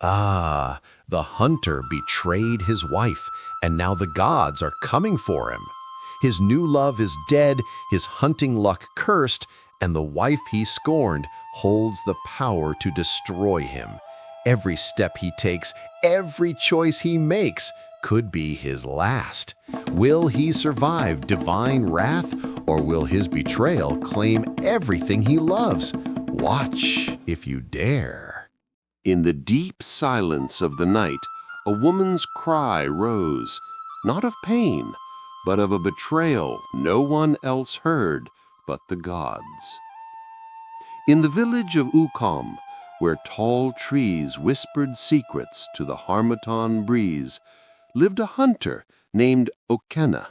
Ah, the hunter betrayed his wife, and now the gods are coming for him. His new love is dead, his hunting luck cursed, and the wife he scorned holds the power to destroy him. Every step he takes, every choice he makes, could be his last. Will he survive divine wrath, or will his betrayal claim everything he loves? Watch if you dare. In the deep silence of the night, a woman's cry rose, not of pain, but of a betrayal no one else heard but the gods. In the village of Okenna, where tall trees whispered secrets to the harmattan breeze, lived a hunter named Okenna.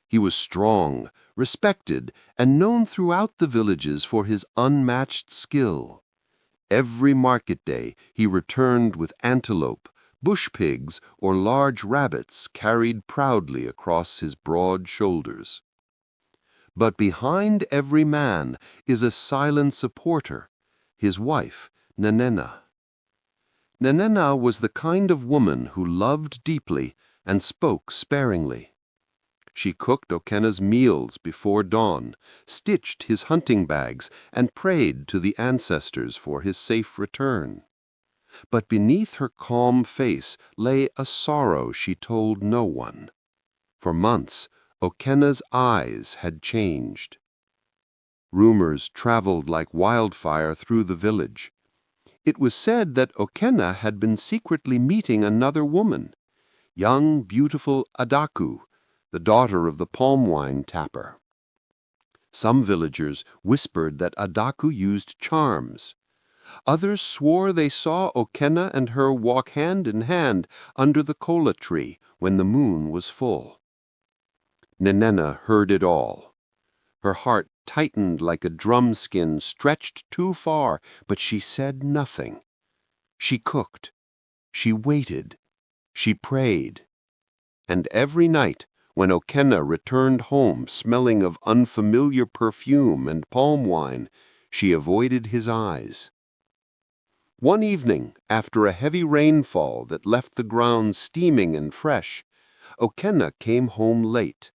He was strong, respected, and known throughout the villages for his unmatched skill. Every market day he returned with antelope, bush pigs, or large rabbits carried proudly across his broad shoulders. But behind every man is a silent supporter, his wife, Nnenna. Nnenna was the kind of woman who loved deeply and spoke sparingly. She cooked Okenna's meals before dawn, stitched his hunting bags, and prayed to the ancestors for his safe return. But beneath her calm face lay a sorrow she told no one. For months, Okenna's eyes had changed. Rumors traveled like wildfire through the village. It was said that Okenna had been secretly meeting another woman, young, beautiful Adaku, the daughter of the palm wine tapper. Some villagers whispered that Adaku used charms. Others swore they saw Okenna and her walk hand in hand under the kola tree when the moon was full. Nnenna heard it all. Her heart tightened like a drum skin stretched too far, but she said nothing. She cooked. She waited. She prayed. And every night, when Okenna returned home smelling of unfamiliar perfume and palm wine, she avoided his eyes. One evening, after a heavy rainfall that left the ground steaming and fresh, Okenna came home late.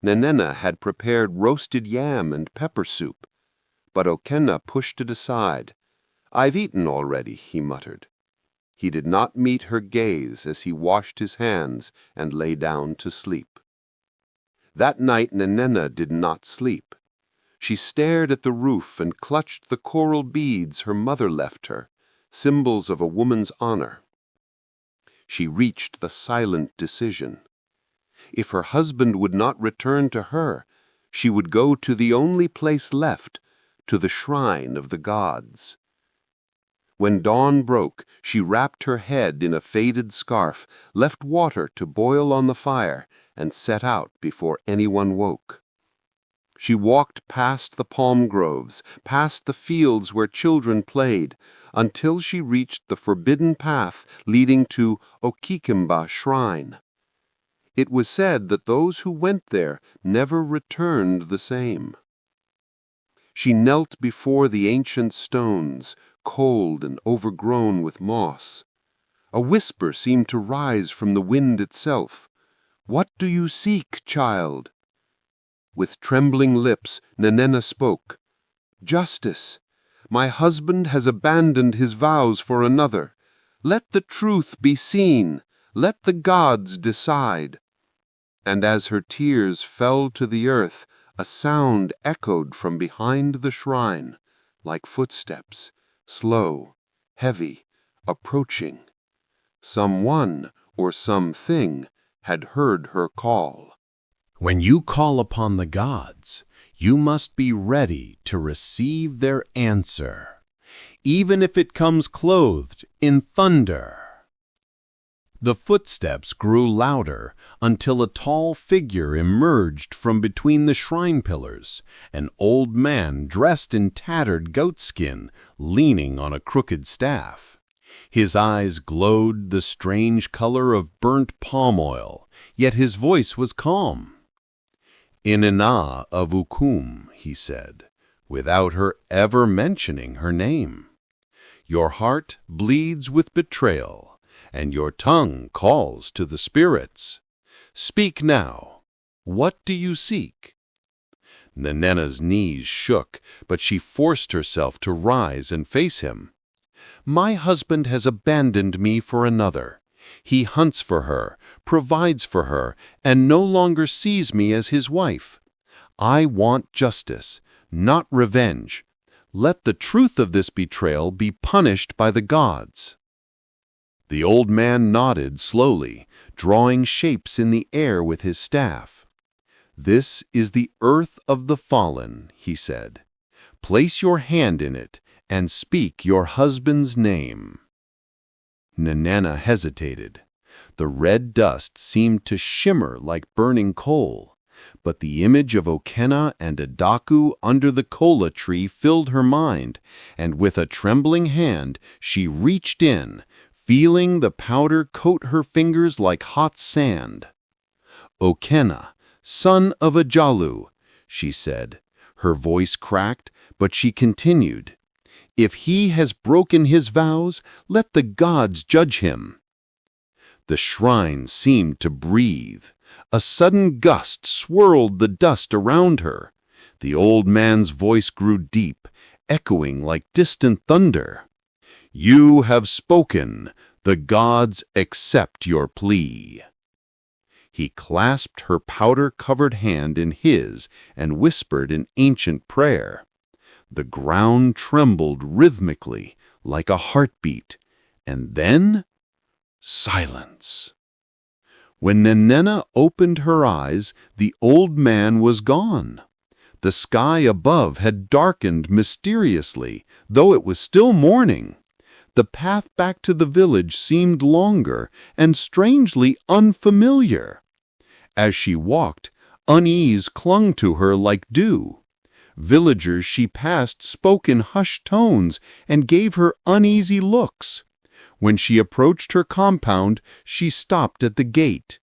Nnenna had prepared roasted yam and pepper soup, but Okenna pushed it aside. "I've eaten already," he muttered. He did not meet her gaze as he washed his hands and lay down to sleep. That night Nnenna did not sleep. She stared at the roof and clutched the coral beads her mother left her, symbols of a woman's honor. She reached the silent decision. If her husband would not return to her, she would go to the only place left, to the shrine of the gods. When dawn broke, she wrapped her head in a faded scarf, left water to boil on the fire, and set out before anyone woke. She walked past the palm groves, past the fields where children played, until she reached the forbidden path leading to Okenna shrine. It was said that those who went there never returned the same. She knelt before the ancient stones, cold and overgrown with moss. A whisper seemed to rise from the wind itself. "What do you seek, child?" With trembling lips, Nnenna spoke. "Justice. My husband has abandoned his vows for another. Let the truth be seen. Let the gods decide." And as her tears fell to the earth, a sound echoed from behind the shrine, like footsteps, slow, heavy, approaching. Someone or something had heard her call. When you call upon the gods, you must be ready to receive their answer, even if it comes clothed in thunder. The footsteps grew louder until a tall figure emerged from between the shrine pillars, an old man dressed in tattered goatskin, leaning on a crooked staff. His eyes glowed the strange color of burnt palm oil, yet his voice was calm. "Nnenna of Okenna," he said, without her ever mentioning her name. Your heart bleeds with betrayal, and your tongue calls to the spirits. Speak now. What do you seek?" Nnenna's knees shook, but she forced herself to rise and face him. "My husband has abandoned me for another. He hunts for her, provides for her, and no longer sees me as his wife. I want justice, not revenge. Let the truth of this betrayal be punished by the gods." The old man nodded slowly, drawing shapes in the air with his staff. "This is the earth of the fallen," he said. "Place your hand in it and speak your husband's name." Nnenna hesitated. The red dust seemed to shimmer like burning coal, but the image of Okenna and Adaku under the kola tree filled her mind, and with a trembling hand she reached in, feeling the powder coat her fingers like hot sand. "Okenna, son of Ajalu," she said. Her voice cracked, but she continued, "If he has broken his vows, let the gods judge him." The shrine seemed to breathe. A sudden gust swirled the dust around her. The old man's voice grew deep, echoing like distant thunder. "You have spoken. The gods accept your plea." He clasped her powder-covered hand in his and whispered an ancient prayer. The ground trembled rhythmically, like a heartbeat, and then silence. When Nnenna opened her eyes, the old man was gone. The sky above had darkened mysteriously, though it was still morning. The path back to the village seemed longer and strangely unfamiliar. As she walked, unease clung to her like dew. Villagers she passed spoke in hushed tones and gave her uneasy looks. When she approached her compound, she stopped at the gate.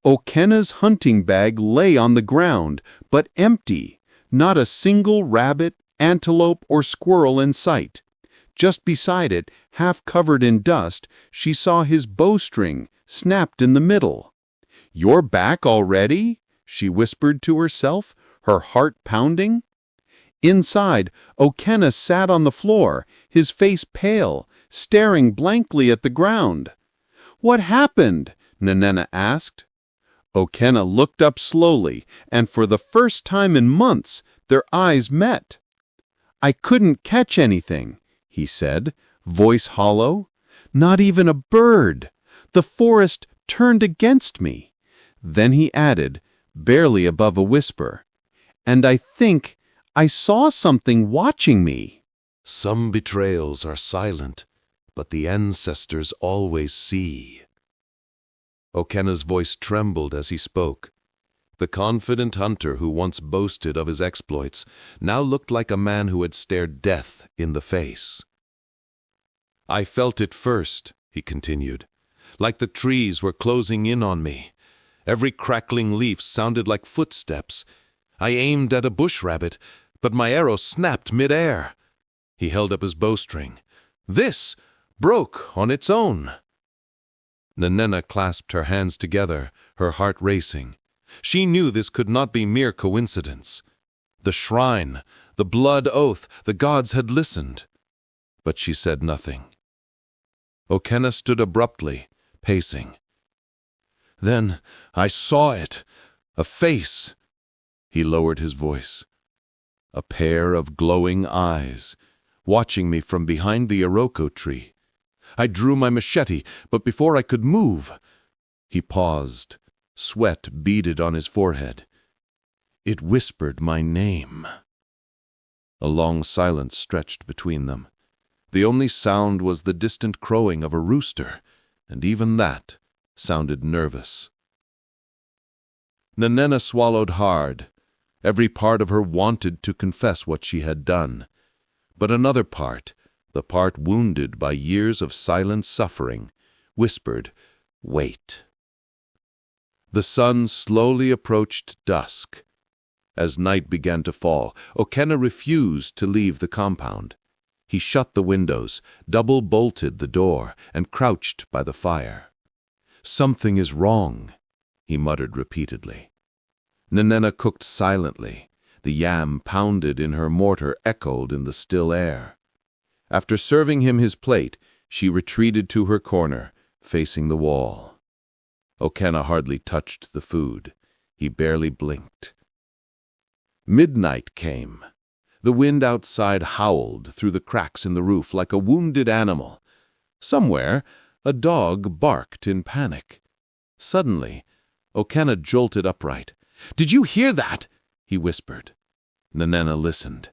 Okenna's hunting bag lay on the ground, but empty, not a single rabbit, antelope, or squirrel in sight. Just beside it, half covered in dust, she saw his bowstring, snapped in the middle. "You're back already?" she whispered to herself, her heart pounding. Inside, Okenna sat on the floor, his face pale, staring blankly at the ground. "What happened?" Nnenna asked. Okenna looked up slowly, and for the first time in months, their eyes met. "I couldn't catch anything," he said, voice hollow. "Not even a bird. The forest turned against me." Then he added, barely above a whisper, "And I think I saw something watching me." Some betrayals are silent, but the ancestors always see. Okenna's voice trembled as he spoke. The confident hunter who once boasted of his exploits now looked like a man who had stared death in the face. "I felt it first," he continued, "like the trees were closing in on me. Every crackling leaf sounded like footsteps. I aimed at a bush rabbit, but my arrow snapped mid-air." He held up his bowstring. "This broke on its own." Nnenna clasped her hands together, her heart racing. She knew this could not be mere coincidence. The shrine, the blood oath, the gods had listened. But she said nothing. Okenna stood abruptly, pacing. "Then I saw it, a face." He lowered his voice. "A pair of glowing eyes, watching me from behind the iroko tree. I drew my machete, but before I could move—" He paused. Sweat beaded on his forehead. "It whispered my name." A long silence stretched between them. The only sound was the distant crowing of a rooster, and even that sounded nervous. Nnenna swallowed hard. Every part of her wanted to confess what she had done. But another part, the part wounded by years of silent suffering, whispered, "Wait." The sun slowly approached dusk. As night began to fall, Okenna refused to leave the compound. He shut the windows, double-bolted the door, and crouched by the fire. "Something is wrong," he muttered repeatedly. Nnenna cooked silently. The yam pounded in her mortar echoed in the still air. After serving him his plate, she retreated to her corner, facing the wall. Okenna hardly touched the food. He barely blinked. Midnight came. The wind outside howled through the cracks in the roof like a wounded animal. Somewhere, a dog barked in panic. Suddenly, Okenna jolted upright. "Did you hear that?" he whispered. Nnenna listened.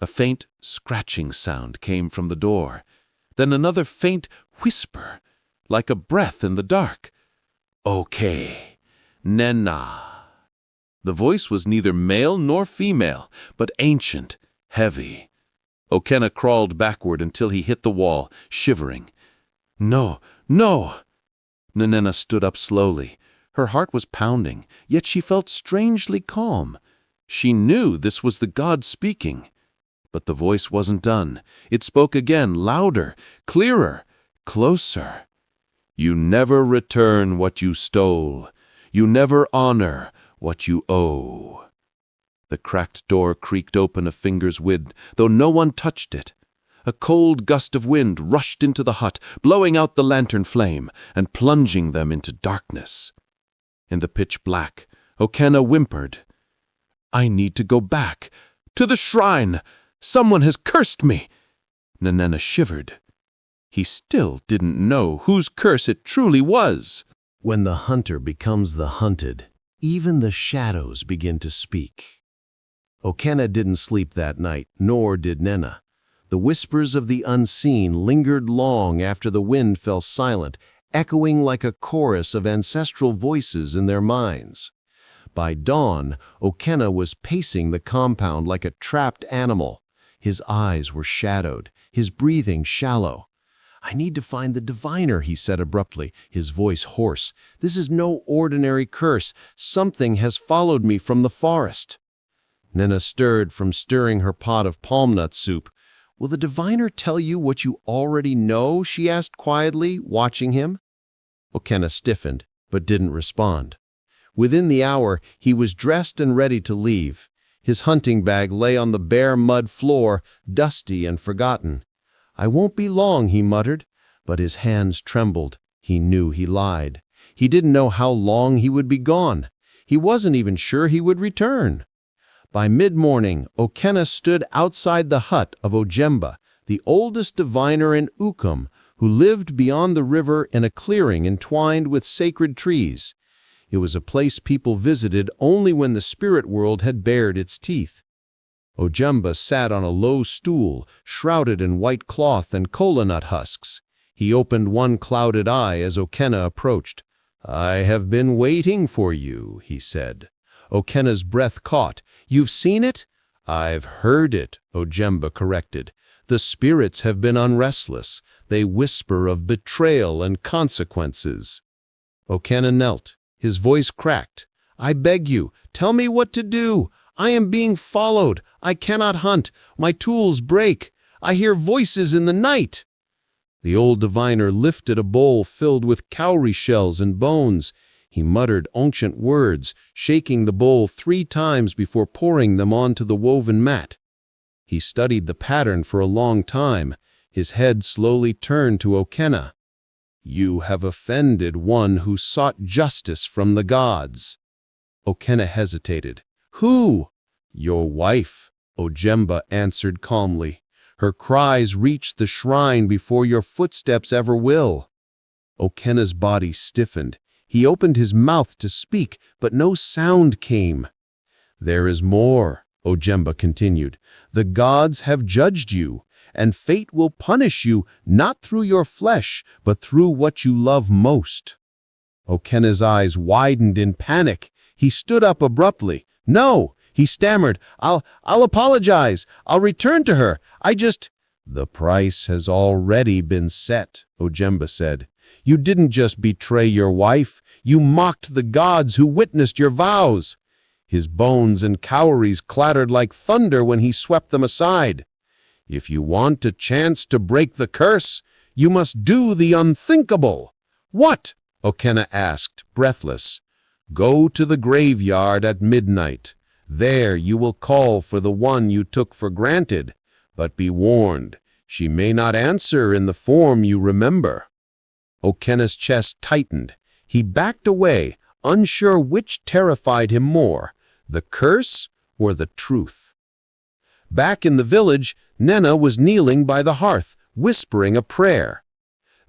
A faint scratching sound came from the door. Then another faint whisper, like a breath in the dark. "Okay, Nnenna." The voice was neither male nor female, but ancient, heavy. Okenna crawled backward until he hit the wall, shivering. "No, no!" Nnenna stood up slowly. Her heart was pounding, yet she felt strangely calm. She knew this was the god speaking. But the voice wasn't done. It spoke again, louder, clearer, closer. "You never return what you stole. You never honor what you owe." The cracked door creaked open a finger's width, though no one touched it. A cold gust of wind rushed into the hut, blowing out the lantern flame and plunging them into darkness. In the pitch black, Okenna whimpered, "I need to go back. To the shrine! Someone has cursed me!" Nnenna shivered. He still didn't know whose curse it truly was. When the hunter becomes the hunted, even the shadows begin to speak. Okenna didn't sleep that night, nor did Nnenna. The whispers of the unseen lingered long after the wind fell silent, echoing like a chorus of ancestral voices in their minds. By dawn, Okenna was pacing the compound like a trapped animal. His eyes were shadowed, his breathing shallow. "I need to find the diviner," he said abruptly, his voice hoarse. "This is no ordinary curse. Something has followed me from the forest." Nnenna stirred from stirring her pot of palm nut soup. "Will the diviner tell you what you already know?" she asked quietly, watching him. Okenna stiffened, but didn't respond. Within the hour, he was dressed and ready to leave. His hunting bag lay on the bare mud floor, dusty and forgotten. "I won't be long," he muttered, but his hands trembled. He knew he lied. He didn't know how long he would be gone. He wasn't even sure he would return. By mid-morning, Okenna stood outside the hut of Ojemba, the oldest diviner in Ukum, who lived beyond the river in a clearing entwined with sacred trees. It was a place people visited only when the spirit world had bared its teeth. Ojemba sat on a low stool, shrouded in white cloth and kola nut husks. He opened one clouded eye as Okenna approached. "I have been waiting for you," he said. Okenna's breath caught. "You've seen it?" "I've heard it," Ojemba corrected. "The spirits have been unrestless. They whisper of betrayal and consequences." Okenna knelt. His voice cracked. "I beg you, tell me what to do. I am being followed. I cannot hunt. My tools break. I hear voices in the night." The old diviner lifted a bowl filled with cowrie shells and bones. He muttered ancient words, shaking the bowl 3 times before pouring them onto the woven mat. He studied the pattern for a long time. His head slowly turned to Okenna. "You have offended one who sought justice from the gods." Okenna hesitated. "Who?" "Your wife," Ojemba answered calmly. "Her cries reached the shrine before your footsteps ever will." Okenna's body stiffened. He opened his mouth to speak, but no sound came. "There is more," Ojemba continued. "The gods have judged you, and fate will punish you not through your flesh, but through what you love most." Okenna's eyes widened in panic. He stood up abruptly. "No," he stammered. I'll apologize. I'll return to her. The price has already been set," Ojemba said. "You didn't just betray your wife, you mocked the gods who witnessed your vows." His bones and cowries clattered like thunder when he swept them aside. If you want a chance to break the curse, you must do the unthinkable. What? Okenna asked, breathless. Go to the graveyard at midnight. There you will call for the one you took for granted, but be warned, she may not answer in the form you remember. Okenna's chest tightened. He backed away, unsure which terrified him more, the curse or the truth. Back in the village, Nnenna was kneeling by the hearth, whispering a prayer.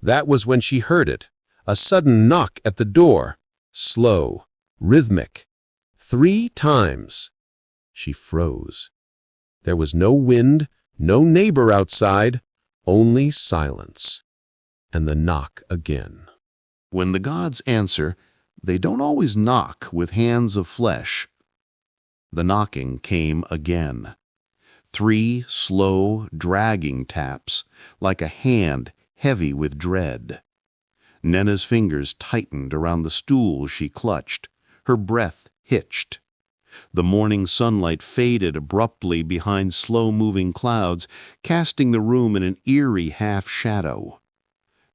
That was when she heard it, a sudden knock at the door, slow, rhythmic, 3 times. She froze. There was no wind, no neighbor outside, only silence. And the knock again. When the gods answer, they don't always knock with hands of flesh. The knocking came again. 3 slow, dragging taps, like a hand heavy with dread. Nnenna's fingers tightened around the stool she clutched, her breath hitched. The morning sunlight faded abruptly behind slow-moving clouds, casting the room in an eerie half-shadow.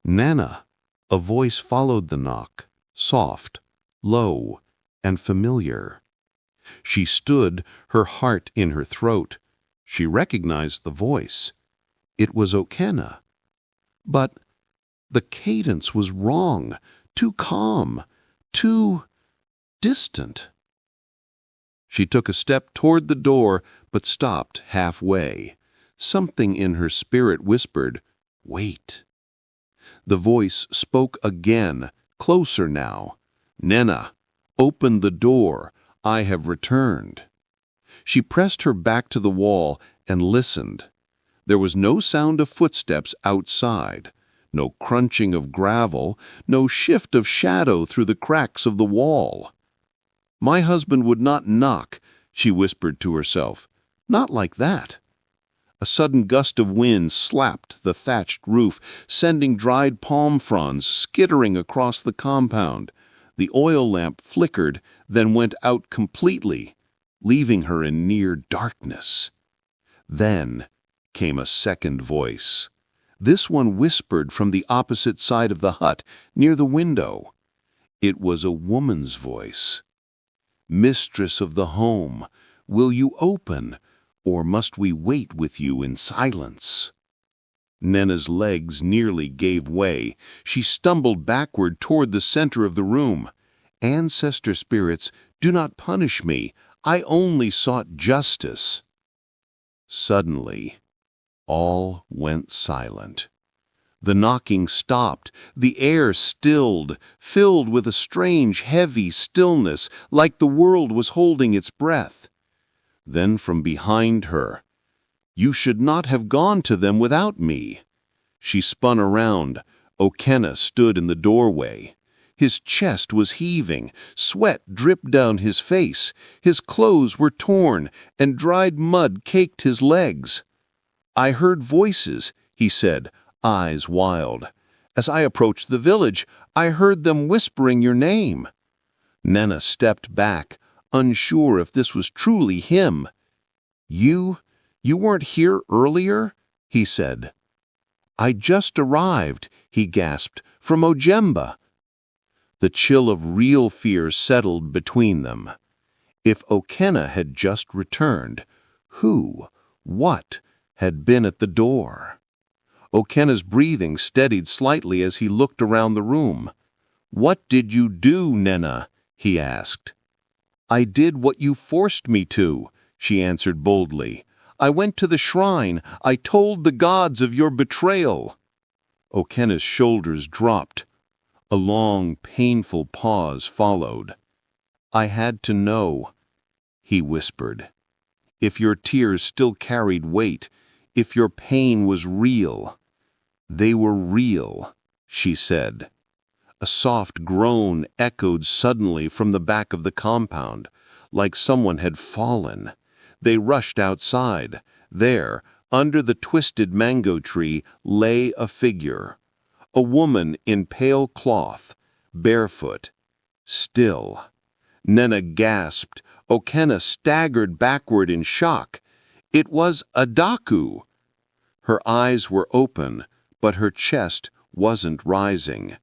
Nnenna, a voice followed the knock, soft, low, and familiar. She stood, her heart in her throat. She recognized the voice. It was Okenna. But the cadence was wrong, too calm, too distant. She took a step toward the door, but stopped halfway. Something in her spirit whispered, "Wait." The voice spoke again, closer now. "Nnenna, open the door. I have returned." She pressed her back to the wall and listened. There was no sound of footsteps outside, no crunching of gravel, no shift of shadow through the cracks of the wall. "My husband would not knock," she whispered to herself. "Not like that." A sudden gust of wind slapped the thatched roof, sending dried palm fronds skittering across the compound. The oil lamp flickered, then went out completely, leaving her in near darkness. Then came a second voice. This one whispered from the opposite side of the hut, near the window. It was a woman's voice. "Mistress of the home, will you open, or must we wait with you in silence?" Nnenna's legs nearly gave way. She stumbled backward toward the center of the room. "Ancestor spirits, do not punish me. I only sought justice." Suddenly, all went silent. The knocking stopped, the air stilled, filled with a strange, heavy stillness, like the world was holding its breath. Then from behind her, "You should not have gone to them without me." She spun around. Okenna stood in the doorway. His chest was heaving, sweat dripped down his face, his clothes were torn, and dried mud caked his legs. "I heard voices," he said, eyes wild. "As I approached the village, I heard them whispering your name." Nnenna stepped back, unsure if this was truly him. You weren't here earlier?" he said. "I just arrived," he gasped, "from Ojemba." The chill of real fear settled between them. If Okenna had just returned, who, what, had been at the door? Okenna's breathing steadied slightly as he looked around the room. "What did you do, Nnenna?" he asked. "I did what you forced me to," she answered boldly. "I went to the shrine. I told the gods of your betrayal." Okenna's shoulders dropped. A long, painful pause followed. "I had to know," he whispered. "If your tears still carried weight, if your pain was real." "They were real," she said. A soft groan echoed suddenly from the back of the compound, like someone had fallen. They rushed outside. There, under the twisted mango tree, lay a figure. A woman in pale cloth, barefoot, still. Nnenna gasped. Okenna staggered backward in shock. It was Adaku. Her eyes were open, but her chest wasn't rising,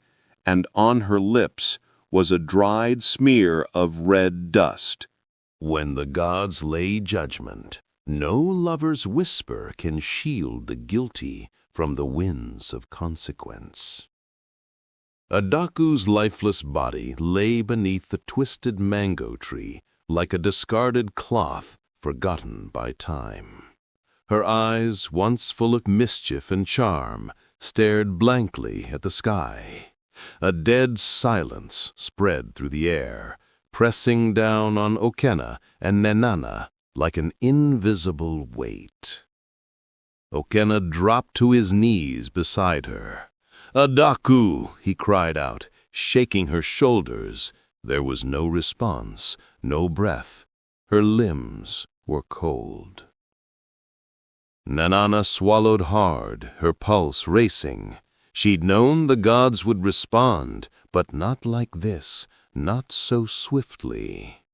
and on her lips was a dried smear of red dust. When the gods lay judgment, no lover's whisper can shield the guilty from the winds of consequence. Adaku's lifeless body lay beneath the twisted mango tree like a discarded cloth forgotten by time. Her eyes, once full of mischief and charm, stared blankly at the sky. A dead silence spread through the air, pressing down on Okenna and Nnenna like an invisible weight. Okenna dropped to his knees beside her. "Adaku!" he cried out, shaking her shoulders. There was no response, no breath. Her limbs were cold. Nnenna swallowed hard, her pulse racing. She'd known the gods would respond, but not like this, not so swiftly.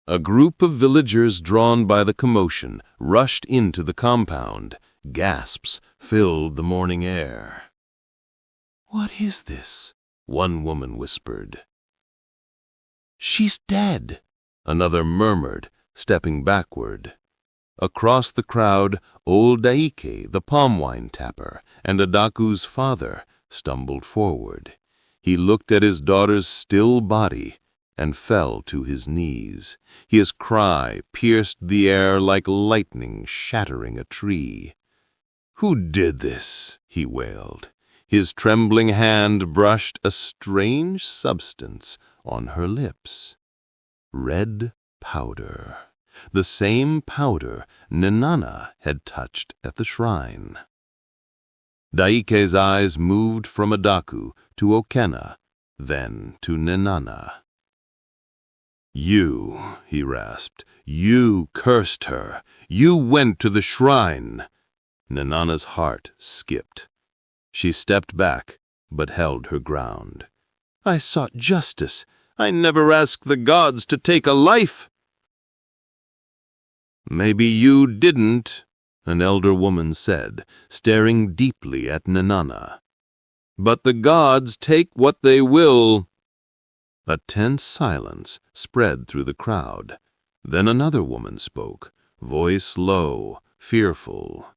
A group of villagers drawn by the commotion rushed into the compound. Gasps filled the morning air. "What is this?" one woman whispered. "She's dead," another murmured, stepping backward. Across the crowd, old Daike, the palm wine tapper, and Adaku's father stumbled forward. He looked at his daughter's still body and fell to his knees. His cry pierced the air like lightning shattering a tree. "Who did this?" he wailed. His trembling hand brushed a strange substance on her lips. Red powder. The same powder Nnenna had touched at the shrine. Daike's eyes moved from Adaku to Okenna, then to Nnenna. "You," he rasped, "you cursed her. You went to the shrine." Nnenna's heart skipped. She stepped back, but held her ground. "I sought justice. I never asked the gods to take a life." "Maybe you didn't," an elder woman said, staring deeply at Nnenna. "But the gods take what they will." A tense silence spread through the crowd. Then another woman spoke, voice low, fearful.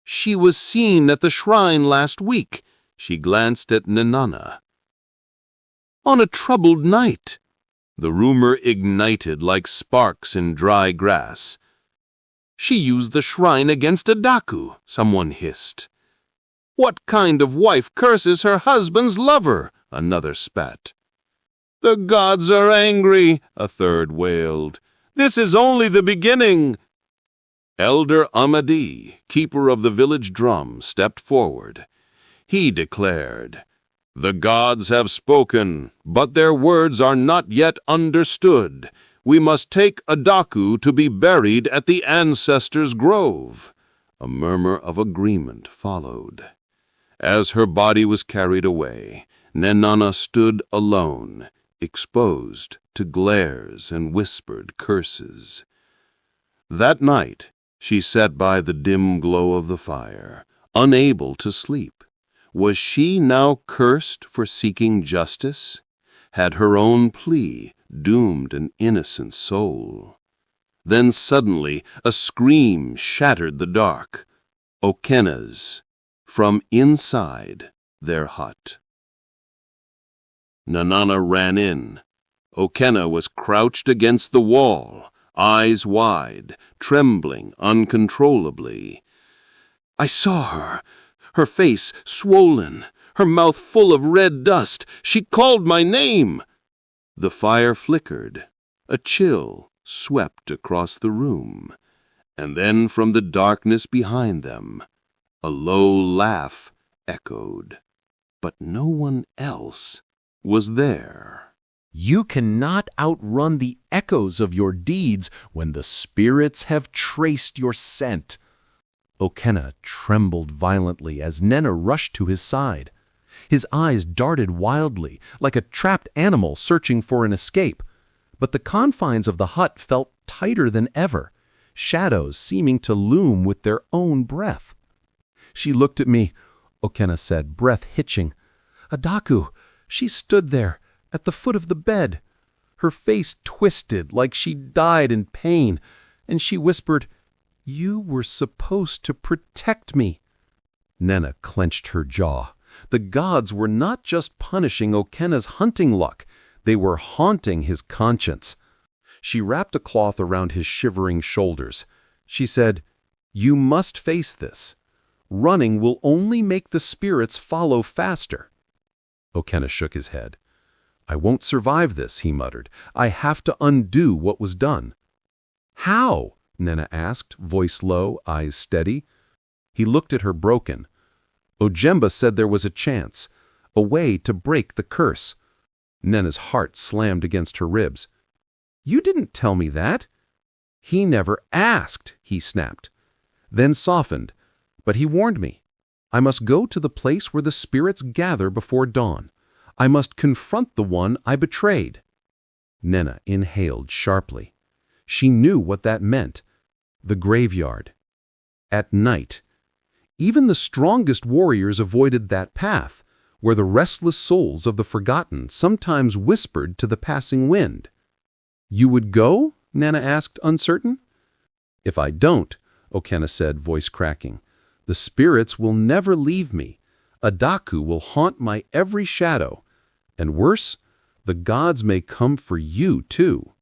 "She was seen at the shrine last week." She glanced at Nnenna. "On a troubled night." The rumor ignited like sparks in dry grass. "She used the shrine against Adaku," someone hissed. "What kind of wife curses her husband's lover?" another spat. "The gods are angry," a third wailed. "This is only the beginning." Elder Amadi, keeper of the village drum, stepped forward. He declared, "The gods have spoken, but their words are not yet understood. We must take Adaku to be buried at the ancestors' grove." A murmur of agreement followed. As her body was carried away, Nnenna stood alone, exposed to glares and whispered curses. That night, she sat by the dim glow of the fire, unable to sleep. Was she now cursed for seeking justice? Had her own plea doomed an innocent soul? Then suddenly a scream shattered the dark. Okenna's, from inside their hut. Nnenna ran in. Okenna was crouched against the wall, eyes wide, trembling uncontrollably. "I saw her. Her face swollen, her mouth full of red dust. She called my name." The fire flickered. A chill swept across the room. And then from the darkness behind them, a low laugh echoed. But no one else was there. You cannot outrun the echoes of your deeds when the spirits have traced your scent. Okenna trembled violently as Nnenna rushed to his side. His eyes darted wildly, like a trapped animal searching for an escape. But the confines of the hut felt tighter than ever. shadows seeming to loom with their own breath. She looked at me, Okenna said, breath hitching. Adaku, she stood there, at the foot of the bed. Her face twisted like she died in pain, and she whispered, "You were supposed to protect me." Nnenna clenched her jaw. The gods were not just punishing Okenna's hunting luck, they were haunting his conscience. She wrapped a cloth around his shivering shoulders. She said, "You must face this. Running will only make the spirits follow faster." Okenna shook his head. "I won't survive this," he muttered. "I have to undo what was done." "How?" Nnenna asked, voice low, eyes steady. He looked at her broken. Ojemba said there was a chance, a way to break the curse. Nnenna's heart slammed against her ribs. "You didn't tell me that." "He never asked," he snapped. Then softened, "But he warned me. I must go to the place where the spirits gather before dawn. I must confront the one I betrayed." Nnenna inhaled sharply. She knew what that meant. The graveyard. At night. Even the strongest warriors avoided that path, where the restless souls of the forgotten sometimes whispered to the passing wind. "You would go?" Nnenna asked, uncertain. "If I don't," Okenna said, voice cracking, "the spirits will never leave me. Adaku will haunt my every shadow. And worse, the gods may come for you, too."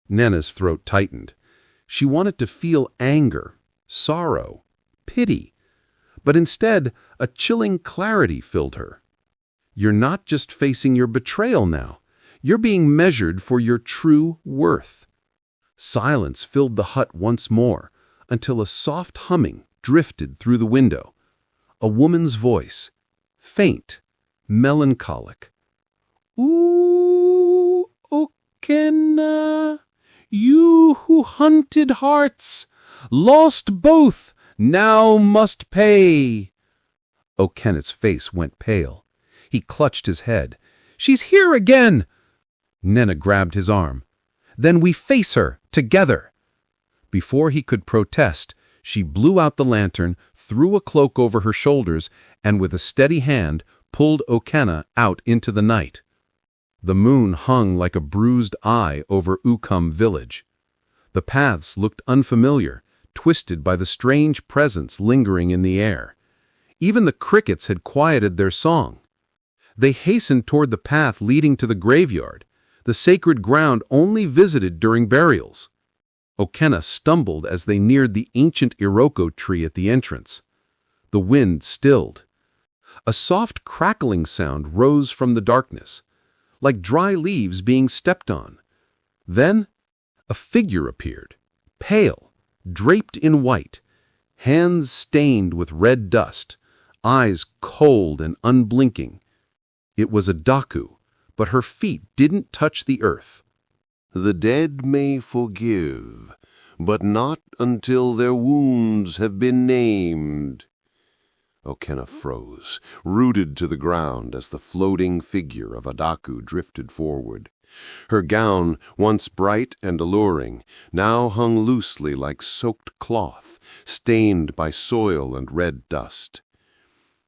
Nnenna's throat tightened. She wanted to feel anger, sorrow, pity. But instead, a chilling clarity filled her. You're not just facing your betrayal now. You're being measured for your true worth. Silence filled the hut once more, until a soft humming drifted through the window. A woman's voice, faint, melancholic. "Ooh, Okenna, you who hunted hearts, lost both, now must pay." Okenna's face went pale. He clutched his head. "She's here again!" Nnenna grabbed his arm. "Then we face her, together." Before he could protest, she blew out the lantern, threw a cloak over her shoulders, and with a steady hand pulled Okenna out into the night. The moon hung like a bruised eye over Ukum village. The paths looked unfamiliar, twisted by the strange presence lingering in the air. Even the crickets had quieted their song. They hastened toward the path leading to the graveyard, the sacred ground only visited during burials. Okenna stumbled as they neared the ancient Iroko tree at the entrance. The wind stilled. A soft crackling sound rose from the darkness, like dry leaves being stepped on. Then a figure appeared, pale, draped in white, hands stained with red dust, eyes cold and unblinking. It was Adaku, but her feet didn't touch the earth. "The dead may forgive, but not until their wounds have been named." Okenna froze, rooted to the ground as the floating figure of Adaku drifted forward. Her gown, once bright and alluring, now hung loosely like soaked cloth, stained by soil and red dust.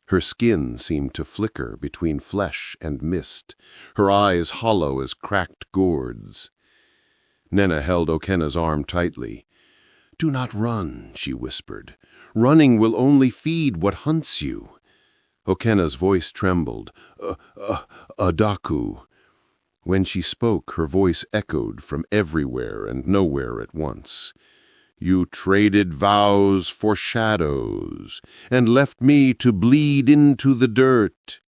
Her skin seemed to flicker between flesh and mist, her eyes hollow as cracked gourds. Nnenna held Okenna's arm tightly. "Do not run," she whispered. "Running will only feed what hunts you." Okenna's voice trembled. "Adaku." When she spoke, her voice echoed from everywhere and nowhere at once. "You traded vows for shadows, and left me to bleed into the dirt."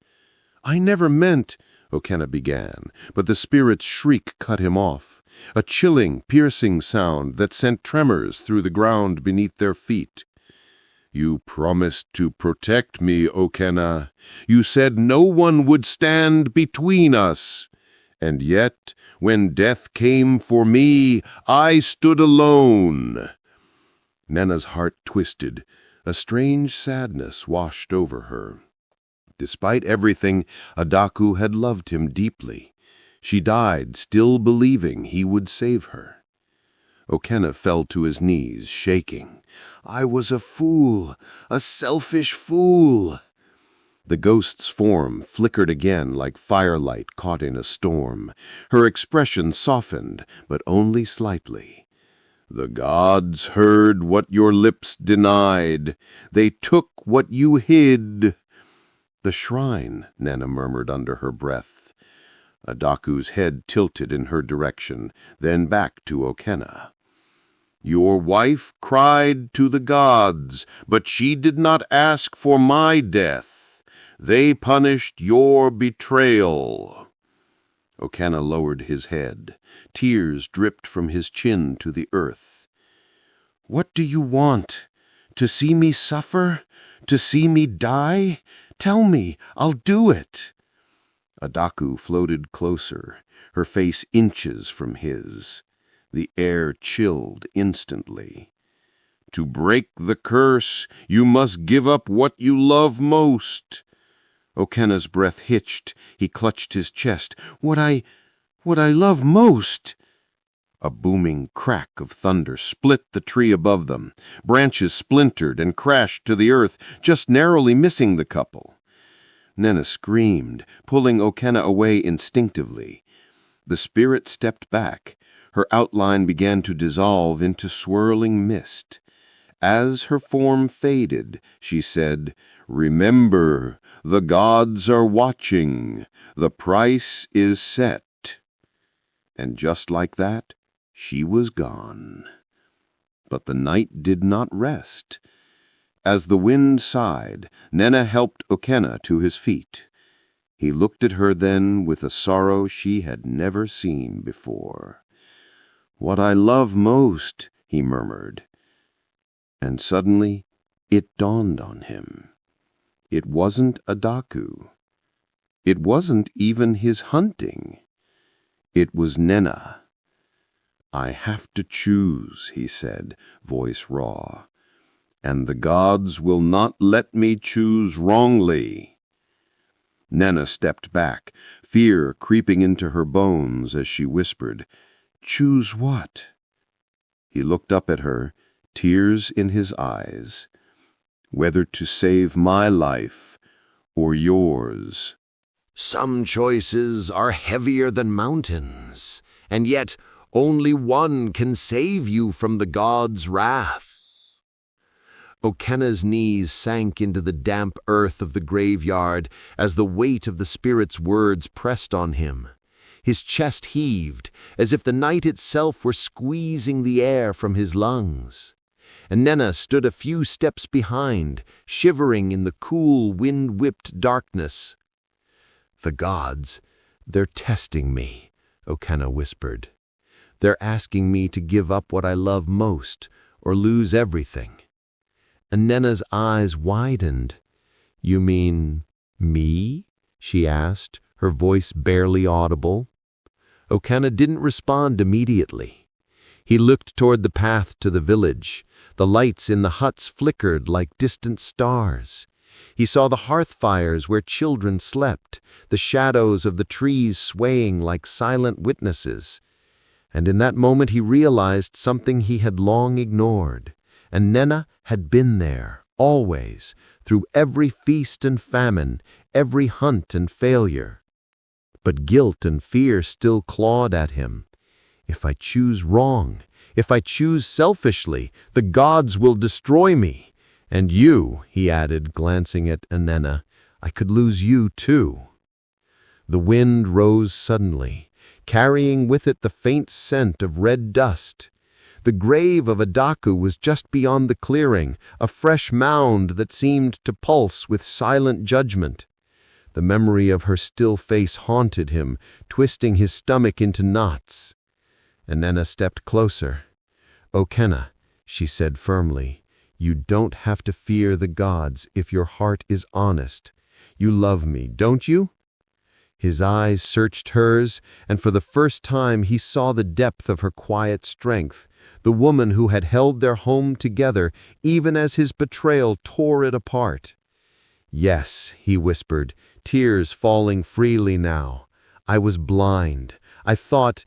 "I never meant," Okenna began, but the spirit's shriek cut him off, a chilling, piercing sound that sent tremors through the ground beneath their feet. "You promised to protect me, Okenna. You said no one would stand between us. And yet, when death came for me, I stood alone." Nnenna's heart twisted. A strange sadness washed over her. Despite everything, Adaku had loved him deeply. She died still believing he would save her. Okenna fell to his knees, shaking. "I was a fool, a selfish fool." The ghost's form flickered again like firelight caught in a storm. Her expression softened, but only slightly. "The gods heard what your lips denied. They took what you hid." "The shrine," Nnenna murmured under her breath. Adaku's head tilted in her direction, then back to Okenna. "Your wife cried to the gods, but she did not ask for my death. They punished your betrayal." Okenna lowered his head. Tears dripped from his chin to the earth. "What do you want? To see me suffer? To see me die? Tell me, I'll do it." Adaku floated closer, her face inches from his. The air chilled instantly. "To break the curse, you must give up what you love most." Okenna's breath hitched. He clutched his chest. What I love most." A booming crack of thunder split the tree above them. Branches splintered and crashed to the earth, just narrowly missing the couple. Nnenna screamed, pulling Okenna away instinctively. The spirit stepped back. Her outline began to dissolve into swirling mist. As her form faded, she said, "Remember, the gods are watching. The price is set." And just like that, she was gone. But the night did not rest. As the wind sighed, Nnenna helped Okenna to his feet. He looked at her then with a sorrow she had never seen before. "What I love most," he murmured. And suddenly it dawned on him. It wasn't Adaku. It wasn't even his hunting. It was Nnenna. "I have to choose," he said, voice raw. "And the gods will not let me choose wrongly." Nnenna stepped back, fear creeping into her bones as she whispered, "Choose what?" He looked up at her, tears in his eyes. "Whether to save my life or yours." Some choices are heavier than mountains, and yet only one can save you from the gods' wrath. Okenna's knees sank into the damp earth of the graveyard as the weight of the spirit's words pressed on him. His chest heaved, as if the night itself were squeezing the air from his lungs. And Nnenna stood a few steps behind, shivering in the cool, wind-whipped darkness. "The gods, they're testing me," Okenna whispered. "They're asking me to give up what I love most, or lose everything." And Nnenna's eyes widened. "You mean me?" she asked, her voice barely audible. Okenna didn't respond immediately. He looked toward the path to the village. The lights in the huts flickered like distant stars. He saw the hearth fires where children slept, the shadows of the trees swaying like silent witnesses. And in that moment he realized something he had long ignored. And Nnenna had been there, always, through every feast and famine, every hunt and failure. But guilt and fear still clawed at him. "If I choose wrong, if I choose selfishly, the gods will destroy me. And you," he added, glancing at Nnenna, "I could lose you too." The wind rose suddenly, carrying with it the faint scent of red dust. The grave of Adaku was just beyond the clearing, a fresh mound that seemed to pulse with silent judgment. The memory of her still face haunted him, twisting his stomach into knots. Nnenna stepped closer. "Okenna," she said firmly, "you don't have to fear the gods if your heart is honest. You love me, don't you?" His eyes searched hers, and for the first time he saw the depth of her quiet strength, the woman who had held their home together even as his betrayal tore it apart. "Yes," he whispered, tears falling freely now. "I was blind. I thought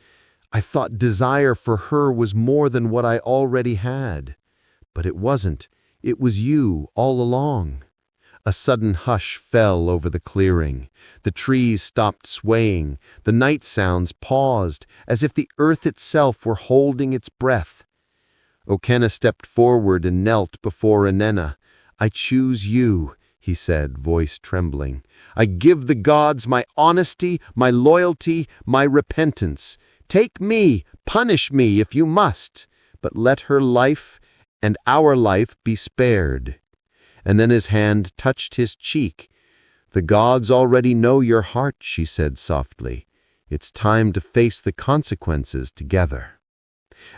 I thought desire for her was more than what I already had. But it wasn't. It was you all along. A sudden hush fell over the clearing. The trees stopped swaying. The night sounds paused, as if the earth itself were holding its breath. Okenna stepped forward and knelt before Nnenna. "I choose you," he said, voice trembling. "I give the gods my honesty, my loyalty, my repentance. Take me, punish me if you must, but let her life and our life be spared." And then his hand touched his cheek. "The gods already know your heart," she said softly. "It's time to face the consequences together."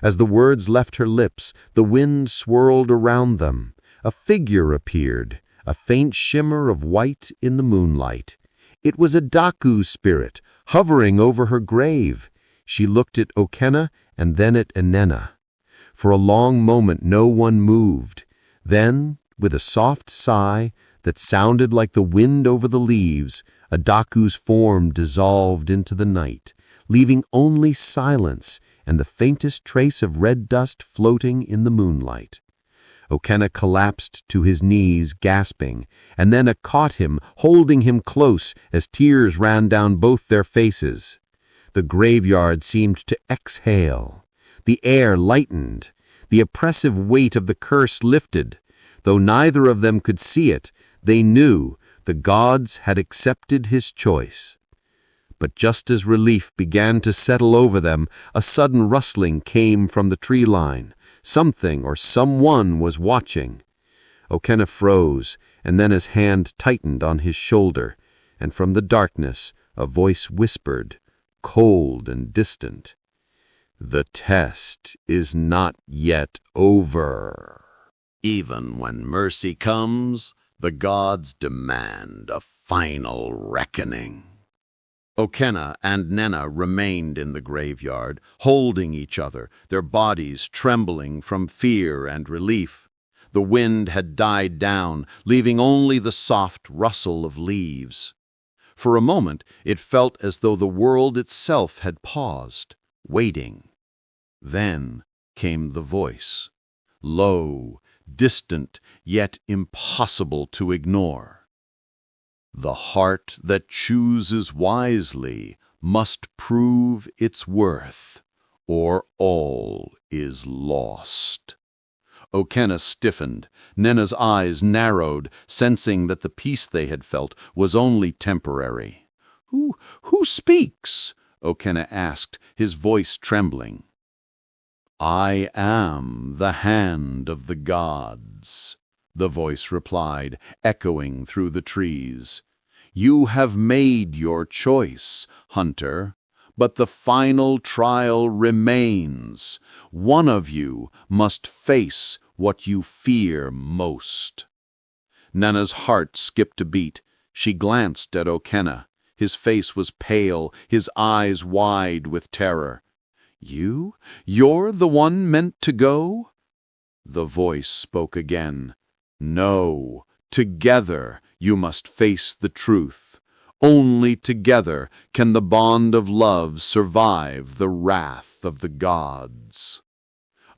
As the words left her lips, the wind swirled around them. A figure appeared, a faint shimmer of white in the moonlight. It was a Daku spirit, hovering over her grave. She looked at Okenna and then at Nnenna. For a long moment no one moved. Then, with a soft sigh that sounded like the wind over the leaves, a Daku's form dissolved into the night, leaving only silence and the faintest trace of red dust floating in the moonlight. Okenna collapsed to his knees, gasping, and Nnenna caught him, holding him close as tears ran down both their faces. The graveyard seemed to exhale. The air lightened. The oppressive weight of the curse lifted. Though neither of them could see it, they knew the gods had accepted his choice. But just as relief began to settle over them, a sudden rustling came from the tree line. Something or someone was watching. Okenna froze, and then his hand tightened on his shoulder, and from the darkness a voice whispered, cold and distant, "The test is not yet over." Even when mercy comes, the gods demand a final reckoning. Okenna and Nnenna remained in the graveyard, holding each other, their bodies trembling from fear and relief. The wind had died down, leaving only the soft rustle of leaves. For a moment, it felt as though the world itself had paused, waiting. Then came the voice, low, distant, yet impossible to ignore. "The heart that chooses wisely must prove its worth, or all is lost." Okenna stiffened. Nnenna's eyes narrowed, sensing that the peace they had felt was only temporary. Who speaks?" Okenna asked, his voice trembling. "I am the hand of the gods," the voice replied, echoing through the trees. "You have made your choice, hunter, but the final trial remains. One of you must face what you fear most." Nnenna's heart skipped a beat. She glanced at Okenna. His face was pale, his eyes wide with terror. You're the one meant to go?" The voice spoke again. "No, together you must face the truth. Only together can the bond of love survive the wrath of the gods."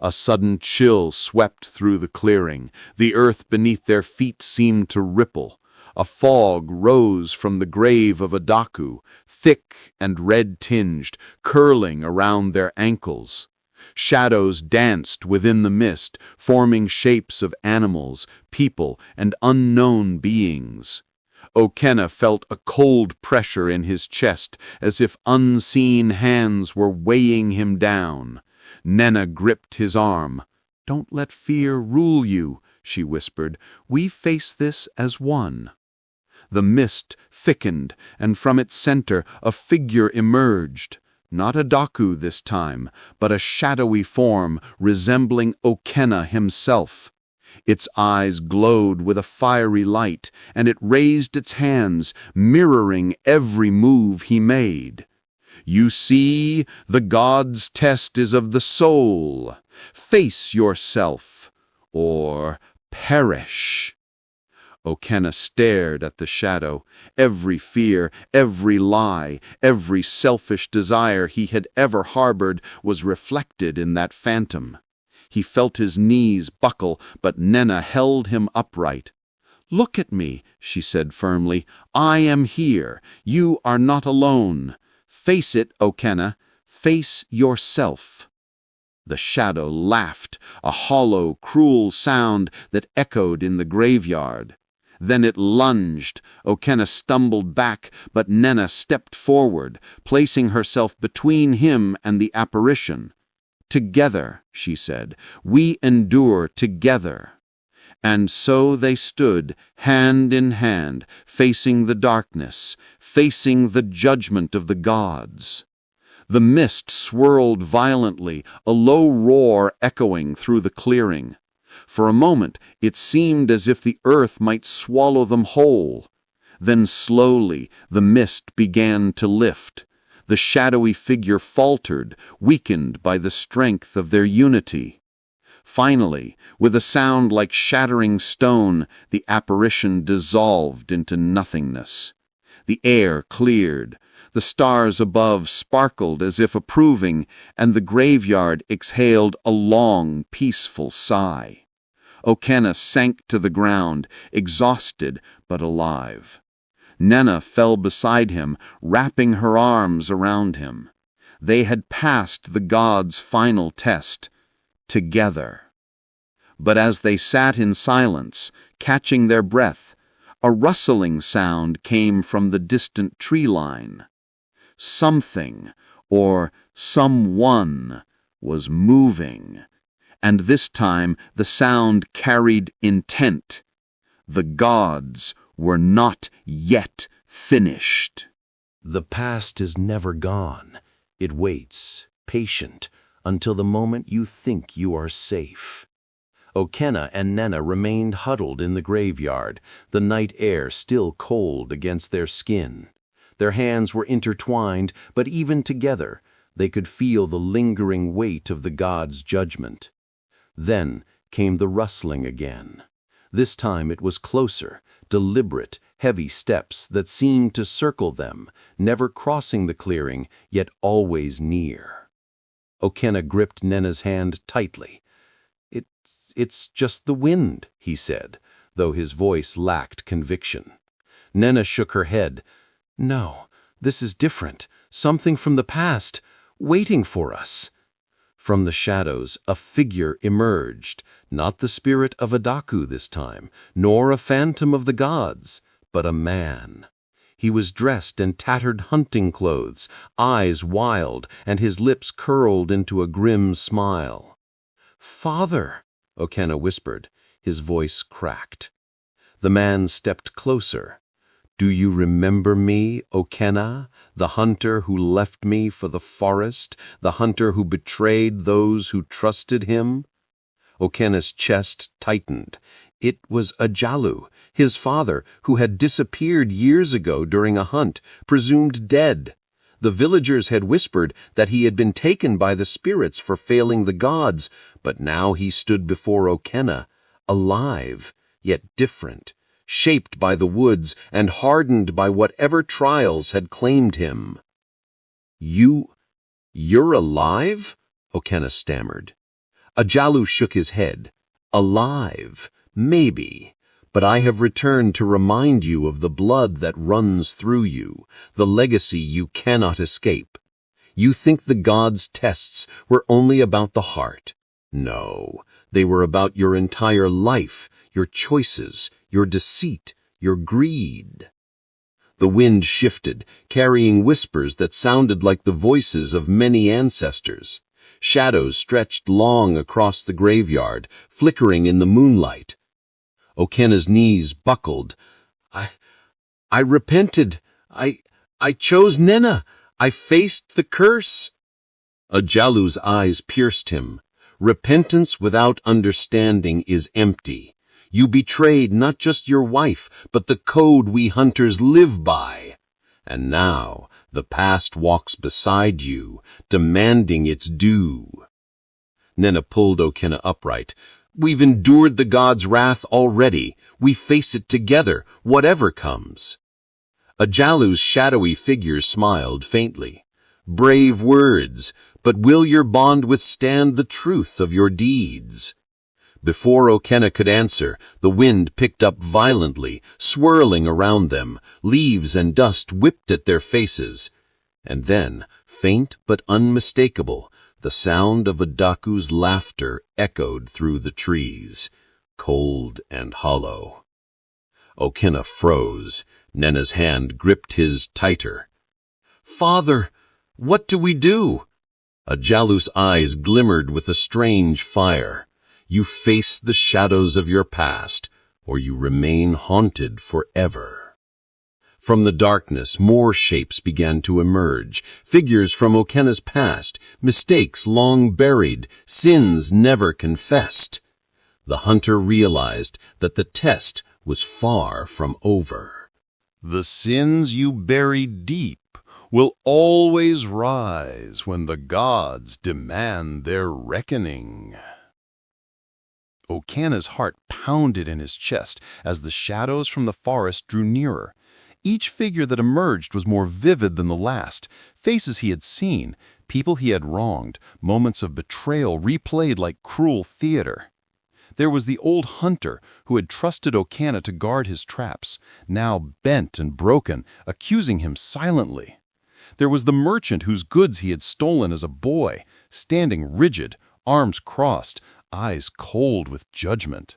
A sudden chill swept through the clearing. The earth beneath their feet seemed to ripple. A fog rose from the grave of a Daku, thick and red-tinged, curling around their ankles. Shadows danced within the mist, forming shapes of animals, people, and unknown beings. Okenna felt a cold pressure in his chest, as if unseen hands were weighing him down. Nnenna gripped his arm. "Don't let fear rule you," she whispered. "We face this as one." The mist thickened, and from its center a figure emerged. Not a Daku this time, but a shadowy form resembling Okenna himself. Its eyes glowed with a fiery light, and it raised its hands, mirroring every move he made. "You see, the gods' test is of the soul. Face yourself, or perish." Okenna stared at the shadow. Every fear, every lie, every selfish desire he had ever harbored was reflected in that phantom. He felt his knees buckle, but Nnenna held him upright. "Look at me," she said firmly. "I am here. You are not alone. Face it, Okenna. Face yourself." The shadow laughed, a hollow, cruel sound that echoed in the graveyard. Then it lunged. Okenna stumbled back, but Nnenna stepped forward, placing herself between him and the apparition. "Together," she said, "we endure together." And so they stood, hand in hand, facing the darkness, facing the judgment of the gods. The mist swirled violently, a low roar echoing through the clearing. For a moment, it seemed as if the earth might swallow them whole. Then slowly, the mist began to lift. The shadowy figure faltered, weakened by the strength of their unity. Finally, with a sound like shattering stone, the apparition dissolved into nothingness. The air cleared. The stars above sparkled as if approving, and the graveyard exhaled a long, peaceful sigh. Okenna sank to the ground, exhausted but alive. Nnenna fell beside him, wrapping her arms around him. They had passed the gods' final test, together. But as they sat in silence, catching their breath, a rustling sound came from the distant tree line. Something, or someone, was moving, and this time the sound carried intent. The gods were not yet finished. The past is never gone. It waits, patient, until the moment you think you are safe. Okenna and Nnenna remained huddled in the graveyard, the night air still cold against their skin. Their hands were intertwined, but even together, they could feel the lingering weight of the gods' judgment. Then came the rustling again. This time it was closer, deliberate, heavy steps that seemed to circle them, never crossing the clearing, yet always near. Okenna gripped Nnenna's hand tightly. It's just the wind," he said, though his voice lacked conviction. Nnenna shook her head. "No, this is different. Something from the past, waiting for us." From the shadows, a figure emerged, not the spirit of Adaku this time, nor a phantom of the gods, but a man. He was dressed in tattered hunting clothes, eyes wild, and his lips curled into a grim smile. "Father," Okenna whispered, his voice cracked. The man stepped closer. "Do you remember me, Okenna, the hunter who left me for the forest, the hunter who betrayed those who trusted him?" Okenna's chest tightened. It was Ajalu, his father, who had disappeared years ago during a hunt, presumed dead. The villagers had whispered that he had been taken by the spirits for failing the gods, but now he stood before Okenna, alive, yet different, shaped by the woods and hardened by whatever trials had claimed him. You're alive?" Okenna stammered. Ajalu shook his head. "Alive, maybe. But I have returned to remind you of the blood that runs through you, the legacy you cannot escape. You think the gods' tests were only about the heart. No, they were about your entire life, your choices, your deceit, your greed." The wind shifted, carrying whispers that sounded like the voices of many ancestors. Shadows stretched long across the graveyard, flickering in the moonlight. Okenna's knees buckled. I repented. I chose Nnenna. I faced the curse." Ajalu's eyes pierced him. "Repentance without understanding is empty. You betrayed not just your wife, but the code we hunters live by. And now the past walks beside you, demanding its due." Nnenna pulled Okenna upright. We've endured the god's wrath already. We face it together, whatever comes. Ajalu's shadowy figure smiled faintly. Brave words, but will your bond withstand the truth of your deeds? Before Okenna could answer, the wind picked up violently, swirling around them. Leaves and dust whipped at their faces. And then, faint but unmistakable, the sound of Adaku's laughter echoed through the trees, cold and hollow. Okenna froze. Nnenna's hand gripped his tighter. "Father, what do we do?" Ajalu's eyes glimmered with a strange fire. "You face the shadows of your past, or you remain haunted forever." From the darkness, more shapes began to emerge, figures from Okenna's past, mistakes long buried, sins never confessed. The hunter realized that the test was far from over. The sins you bury deep will always rise when the gods demand their reckoning. Okenna's heart pounded in his chest as the shadows from the forest drew nearer. Each figure that emerged was more vivid than the last. Faces he had seen, people he had wronged, moments of betrayal replayed like cruel theater. There was the old hunter who had trusted Okenna to guard his traps, now bent and broken, accusing him silently. There was the merchant whose goods he had stolen as a boy, standing rigid, arms crossed, eyes cold with judgment.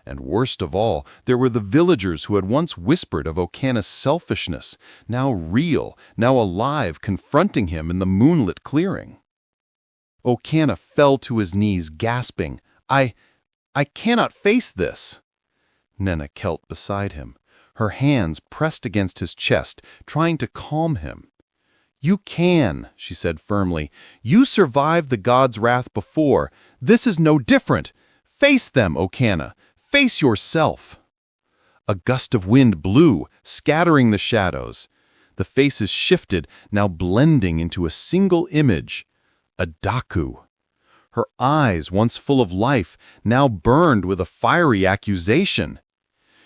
And worst of all, there were the villagers who had once whispered of Okenna's selfishness, now real, now alive, confronting him in the moonlit clearing. Okenna fell to his knees, gasping, I cannot face this." Nnenna knelt beside him, her hands pressed against his chest, trying to calm him. "You can," she said firmly. "You survived the god's wrath before. This is no different. Face them, Okenna. Face yourself." A gust of wind blew, scattering the shadows. The faces shifted, now blending into a single image. Adaku. Her eyes, once full of life, now burned with a fiery accusation.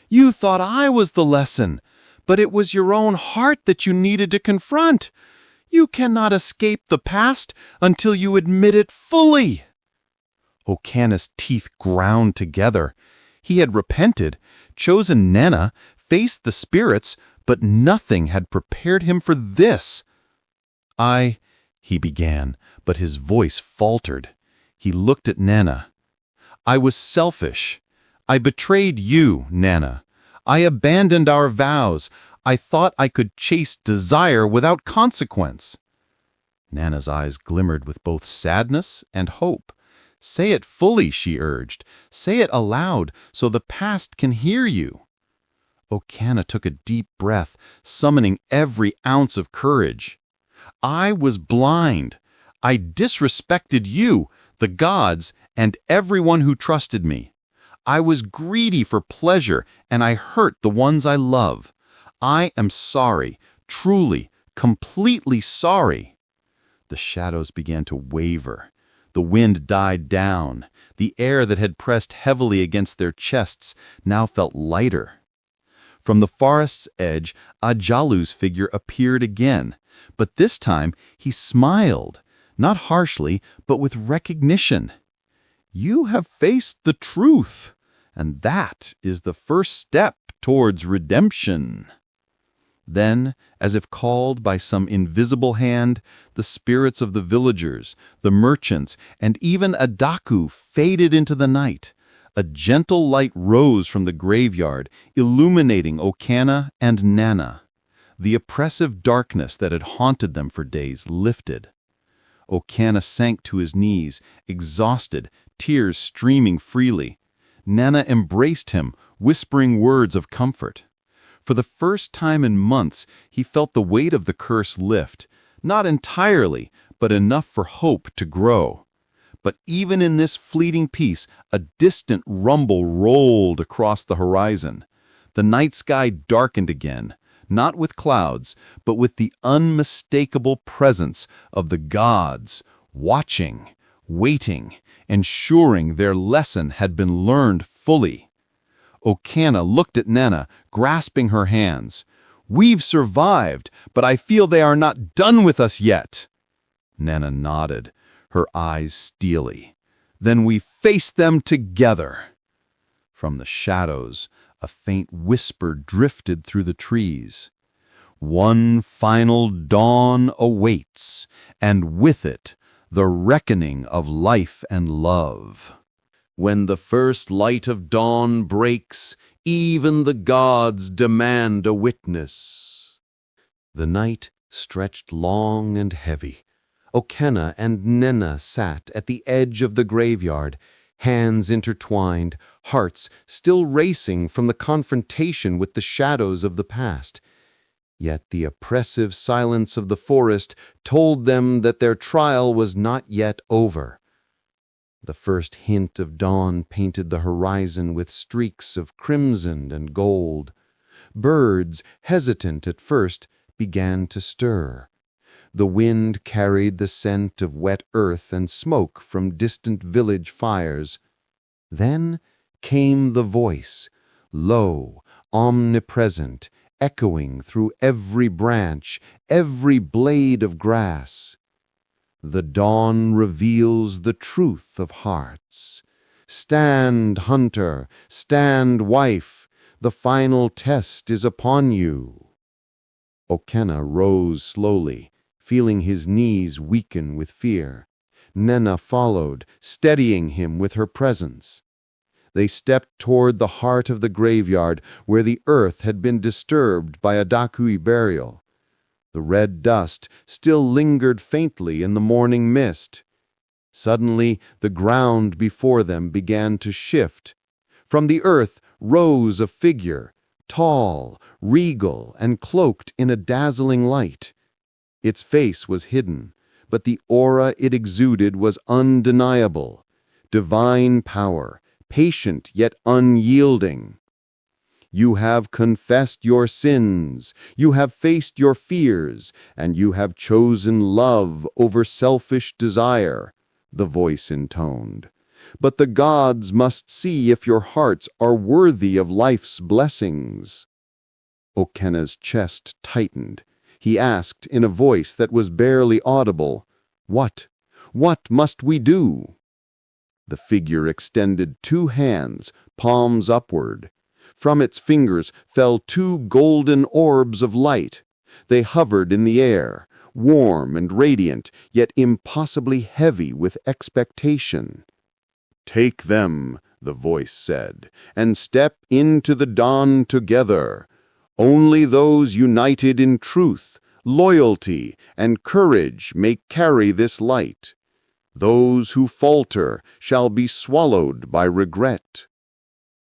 "You thought I was the lesson, but it was your own heart that you needed to confront. You cannot escape the past until you admit it fully." Okenna's teeth ground together. He had repented, chosen Nnenna, faced the spirits, but nothing had prepared him for this. He began, but his voice faltered. He looked at Nnenna. "I was selfish. I betrayed you, Nnenna. I abandoned our vows. I thought I could chase desire without consequence." Nnenna's eyes glimmered with both sadness and hope. "Say it fully," she urged. "Say it aloud so the past can hear you." Okenna took a deep breath, summoning every ounce of courage. "I was blind. I disrespected you, the gods, and everyone who trusted me. I was greedy for pleasure, and I hurt the ones I love. I am sorry, truly, completely sorry." The shadows began to waver. The wind died down. The air that had pressed heavily against their chests now felt lighter. From the forest's edge, Ajalu's figure appeared again, but this time he smiled, not harshly, but with recognition. "You have faced the truth, and that is the first step towards redemption." Then, as if called by some invisible hand, the spirits of the villagers, the merchants, and even Adaku faded into the night. A gentle light rose from the graveyard, illuminating Okenna and Nnenna. The oppressive darkness that had haunted them for days lifted. Okenna sank to his knees, exhausted, tears streaming freely. Nnenna embraced him, whispering words of comfort. For the first time in months, he felt the weight of the curse lift, not entirely, but enough for hope to grow. But even in this fleeting peace, a distant rumble rolled across the horizon. The night sky darkened again, not with clouds, but with the unmistakable presence of the gods, watching, waiting, ensuring their lesson had been learned fully. Okenna looked at Nnenna, grasping her hands. "We've survived, but I feel they are not done with us yet." Nnenna nodded, her eyes steely. "Then we face them together." From the shadows, a faint whisper drifted through the trees. One final dawn awaits, and with it, the reckoning of life and love. When the first light of dawn breaks, even the gods demand a witness. The night stretched long and heavy. Okenna and Nnenna sat at the edge of the graveyard, hands intertwined, hearts still racing from the confrontation with the shadows of the past. Yet the oppressive silence of the forest told them that their trial was not yet over. The first hint of dawn painted the horizon with streaks of crimson and gold. Birds, hesitant at first, began to stir. The wind carried the scent of wet earth and smoke from distant village fires. Then came the voice, low, omnipresent, echoing through every branch, every blade of grass. The dawn reveals the truth of hearts. Stand, hunter, stand, wife, the final test is upon you. Okenna rose slowly, feeling his knees weaken with fear. Nnenna followed, steadying him with her presence. They stepped toward the heart of the graveyard where the earth had been disturbed by a Dakui burial. The red dust still lingered faintly in the morning mist. Suddenly, the ground before them began to shift. From the earth rose a figure, tall, regal, and cloaked in a dazzling light. Its face was hidden, but the aura it exuded was undeniable. Divine power, patient yet unyielding. You have confessed your sins, you have faced your fears, and you have chosen love over selfish desire, the voice intoned. But the gods must see if your hearts are worthy of life's blessings. Okenna's chest tightened. He asked in a voice that was barely audible, "What must we do?" The figure extended 2 hands, palms upward. From its fingers fell 2 golden orbs of light. They hovered in the air, warm and radiant, yet impossibly heavy with expectation. "Take them," the voice said, "and step into the dawn together. Only those united in truth, loyalty, and courage may carry this light. Those who falter shall be swallowed by regret."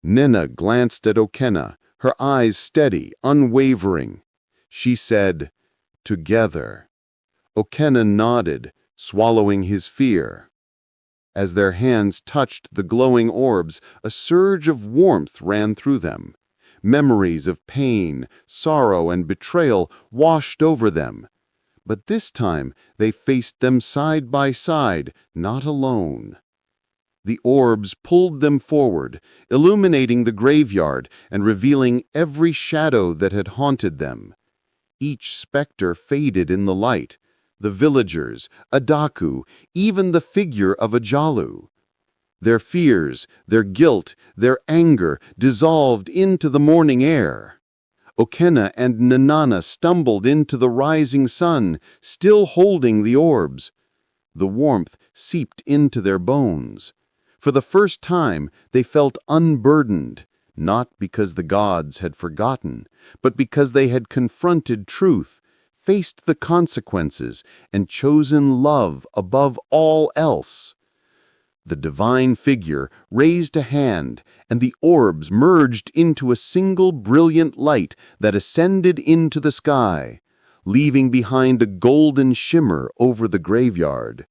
Nnenna glanced at Okenna, her eyes steady, unwavering. She said, "Together." Okenna nodded, swallowing his fear. As their hands touched the glowing orbs, a surge of warmth ran through them. Memories of pain, sorrow, and betrayal washed over them. But this time they faced them side by side, not alone. The orbs pulled them forward, illuminating the graveyard and revealing every shadow that had haunted them. Each specter faded in the light, the villagers, a Daku, even the figure of a Jalu. Their fears, their guilt, their anger dissolved into the morning air. Okenna and Nnenna stumbled into the rising sun, still holding the orbs. The warmth seeped into their bones. For the first time, they felt unburdened, not because the gods had forgotten, but because they had confronted truth, faced the consequences, and chosen love above all else. The divine figure raised a hand, and the orbs merged into a single brilliant light that ascended into the sky, leaving behind a golden shimmer over the graveyard.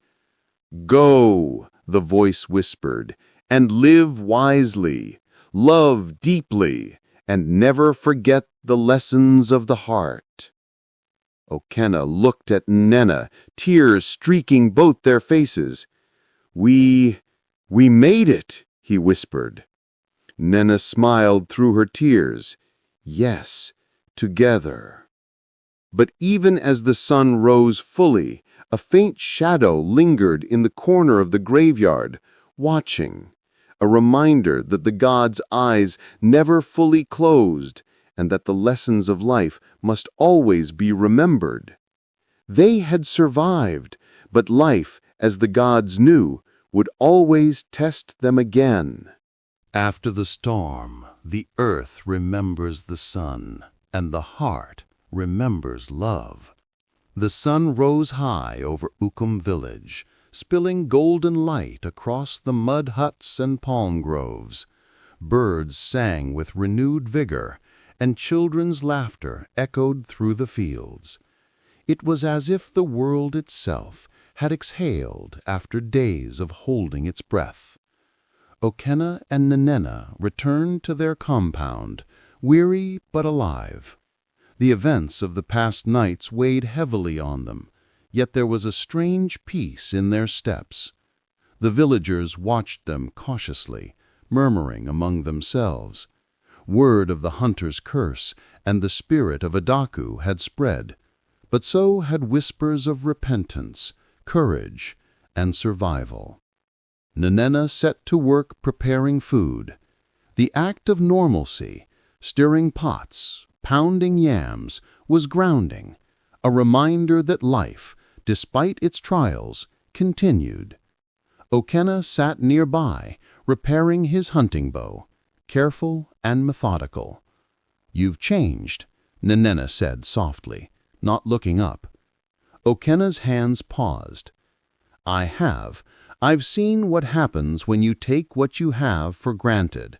"Go," the voice whispered, "and live wisely, love deeply, and never forget the lessons of the heart." Okenna looked at Nnenna, tears streaking both their faces. We made it, he whispered. Nnenna smiled through her tears. Yes, together. But even as the sun rose fully, a faint shadow lingered in the corner of the graveyard, watching, a reminder that the gods' eyes never fully closed and that the lessons of life must always be remembered. They had survived, but life, as the gods knew, would always test them again. After the storm, the earth remembers the sun, and the heart remembers love. The sun rose high over Ukum village, spilling golden light across the mud huts and palm groves. Birds sang with renewed vigor, and children's laughter echoed through the fields. It was as if the world itself had exhaled after days of holding its breath. Okenna and Nnenna returned to their compound, weary but alive. The events of the past nights weighed heavily on them, yet there was a strange peace in their steps. The villagers watched them cautiously, murmuring among themselves. Word of the hunter's curse and the spirit of Adaku had spread, but so had whispers of repentance, courage, and survival. Nnenna set to work preparing food. The act of normalcy, stirring pots, pounding yams, was grounding, a reminder that life, despite its trials, continued. Okenna sat nearby, repairing his hunting bow, careful and methodical. "You've changed," Nnenna said softly, not looking up. Okenna's hands paused. "I have. I've seen what happens when you take what you have for granted.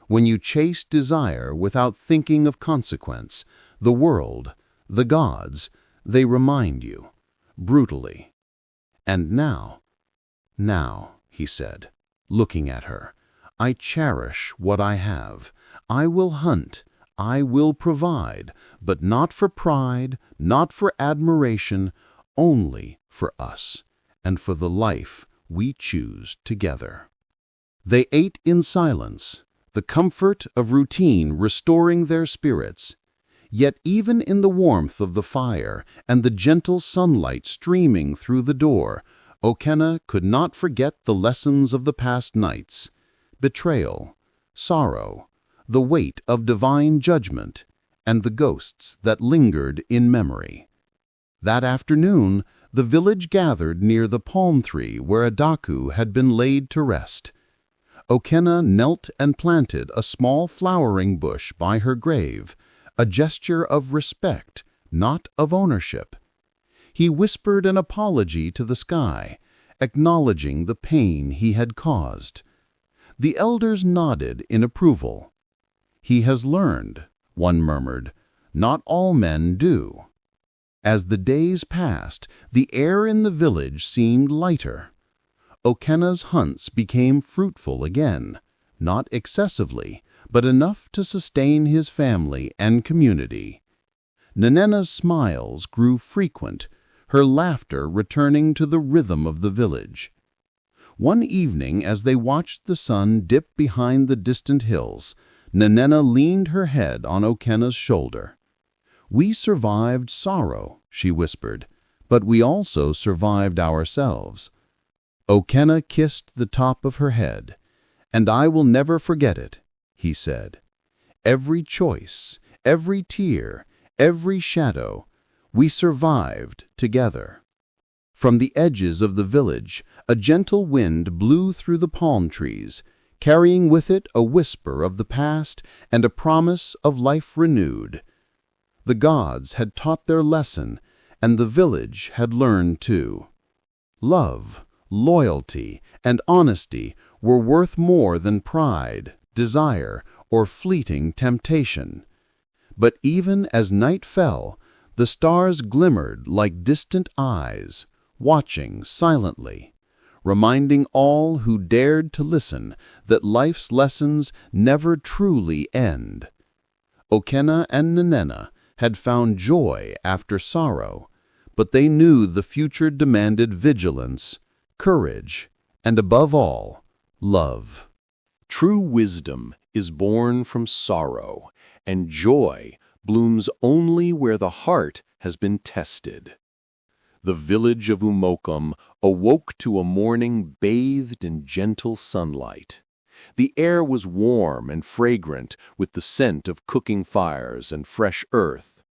When you chase desire without thinking of consequence, the world, the gods, they remind you, brutally. And now, he said, looking at her, I cherish what I have. I will hunt, I will provide, but not for pride, not for admiration, only for us, and for the life we choose together." They ate in silence, the comfort of routine restoring their spirits. Yet even in the warmth of the fire and the gentle sunlight streaming through the door, Okenna could not forget the lessons of the past nights: betrayal, sorrow, the weight of divine judgment, and the ghosts that lingered in memory. That afternoon, the village gathered near the palm tree where Adaku had been laid to rest. Okenna knelt and planted a small flowering bush by her grave, a gesture of respect, not of ownership. He whispered an apology to the sky, acknowledging the pain he had caused. The elders nodded in approval. "He has learned," one murmured. "Not all men do." As the days passed, the air in the village seemed lighter. Okenna's hunts became fruitful again, not excessively, but enough to sustain his family and community. Nnenna's smiles grew frequent, her laughter returning to the rhythm of the village. One evening, as they watched the sun dip behind the distant hills, Nnenna leaned her head on Okenna's shoulder. "We survived sorrow," she whispered, "but we also survived ourselves." Okenna kissed the top of her head. "And I will never forget it," he said. "Every choice, every tear, every shadow, we survived together." From the edges of the village, a gentle wind blew through the palm trees, carrying with it a whisper of the past and a promise of life renewed. The gods had taught their lesson, and the village had learned too. Love, loyalty, and honesty were worth more than pride, desire, or fleeting temptation. But even as night fell, the stars glimmered like distant eyes, watching silently, reminding all who dared to listen that life's lessons never truly end. Okenna and Nnenna had found joy after sorrow, but they knew the future demanded vigilance, courage, and above all, love. True wisdom is born from sorrow, and joy blooms only where the heart has been tested. The village of Umokum awoke to a morning bathed in gentle sunlight. The air was warm and fragrant with the scent of cooking fires and fresh earth.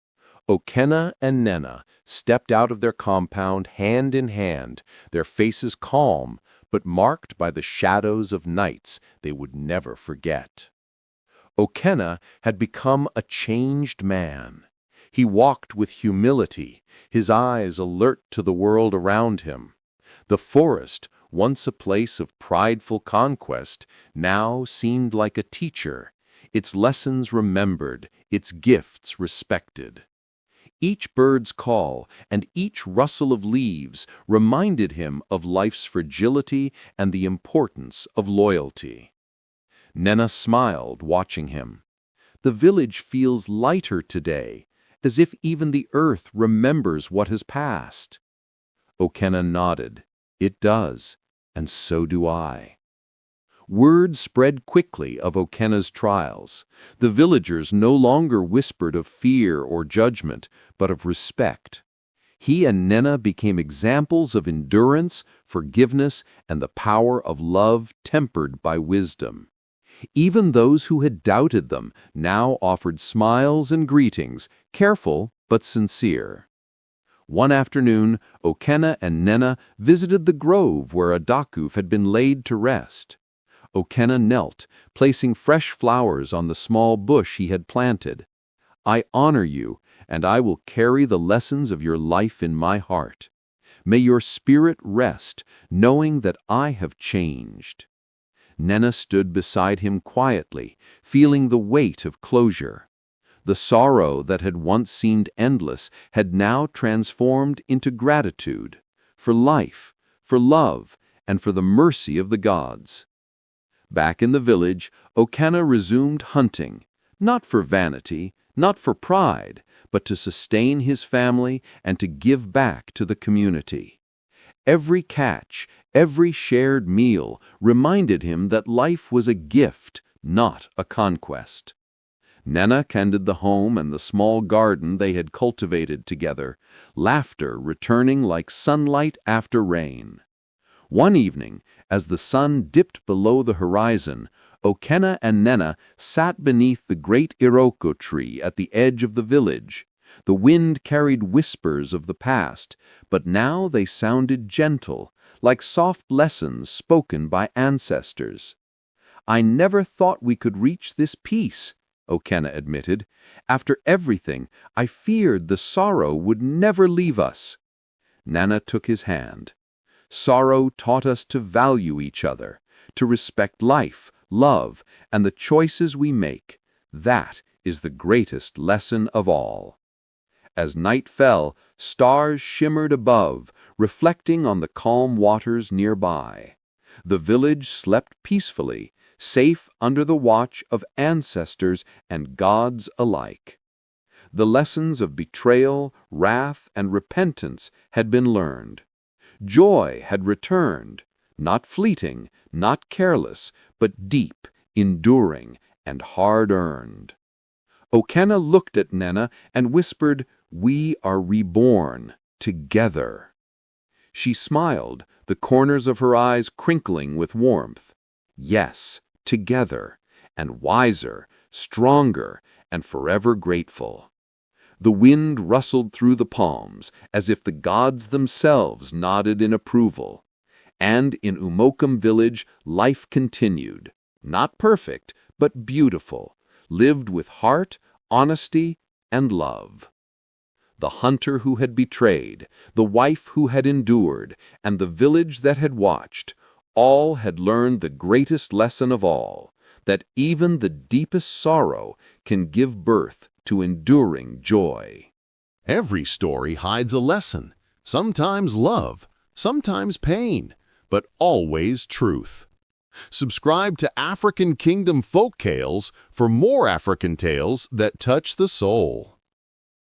Okenna and Nnenna stepped out of their compound hand in hand, their faces calm, but marked by the shadows of nights they would never forget. Okenna had become a changed man. He walked with humility, his eyes alert to the world around him. The forest, once a place of prideful conquest, now seemed like a teacher, its lessons remembered, its gifts respected. Each bird's call and each rustle of leaves reminded him of life's fragility and the importance of loyalty. Nnenna smiled, watching him. The village feels lighter today, as if even the earth remembers what has passed. Okenna nodded. It does, and so do I. Word spread quickly of Okenna's trials. The villagers no longer whispered of fear or judgment, but of respect. He and Nnenna became examples of endurance, forgiveness, and the power of love tempered by wisdom. Even those who had doubted them now offered smiles and greetings, careful but sincere. One afternoon, Okenna and Nnenna visited the grove where Adakuf had been laid to rest. Okenna knelt, placing fresh flowers on the small bush he had planted. I honor you, and I will carry the lessons of your life in my heart. May your spirit rest, knowing that I have changed. Nnenna stood beside him quietly, feeling the weight of closure. The sorrow that had once seemed endless had now transformed into gratitude for life, for love, and for the mercy of the gods. Back in the village, Okenna resumed hunting, not for vanity, not for pride, but to sustain his family and to give back to the community. Every catch, every shared meal reminded him that life was a gift, not a conquest. Nnenna tended the home and the small garden they had cultivated together, laughter returning like sunlight after rain. One evening, as the sun dipped below the horizon, Okenna and Nnenna sat beneath the great iroko tree at the edge of the village. The wind carried whispers of the past, but now they sounded gentle, like soft lessons spoken by ancestors. I never thought we could reach this peace, Okenna admitted. After everything, I feared the sorrow would never leave us. Nnenna took his hand. Sorrow taught us to value each other, to respect life, love, and the choices we make. That is the greatest lesson of all. As night fell, stars shimmered above, reflecting on the calm waters nearby. The village slept peacefully, safe under the watch of ancestors and gods alike. The lessons of betrayal, wrath, and repentance had been learned. Joy had returned, not fleeting, not careless, but deep, enduring, and hard-earned. Okenna looked at Nnenna and whispered, "We are reborn, together." She smiled, the corners of her eyes crinkling with warmth. Yes, together, and wiser, stronger, and forever grateful. The wind rustled through the palms, as if the gods themselves nodded in approval. And in Umokum village, life continued. Not perfect, but beautiful, lived with heart, honesty, and love. The hunter who had betrayed, the wife who had endured, and the village that had watched, all had learned the greatest lesson of all, that even the deepest sorrow can give birth to enduring joy. Every story hides a lesson, sometimes love, sometimes pain, but always truth. Subscribe to African Kingdom Folktales for more African tales that touch the soul.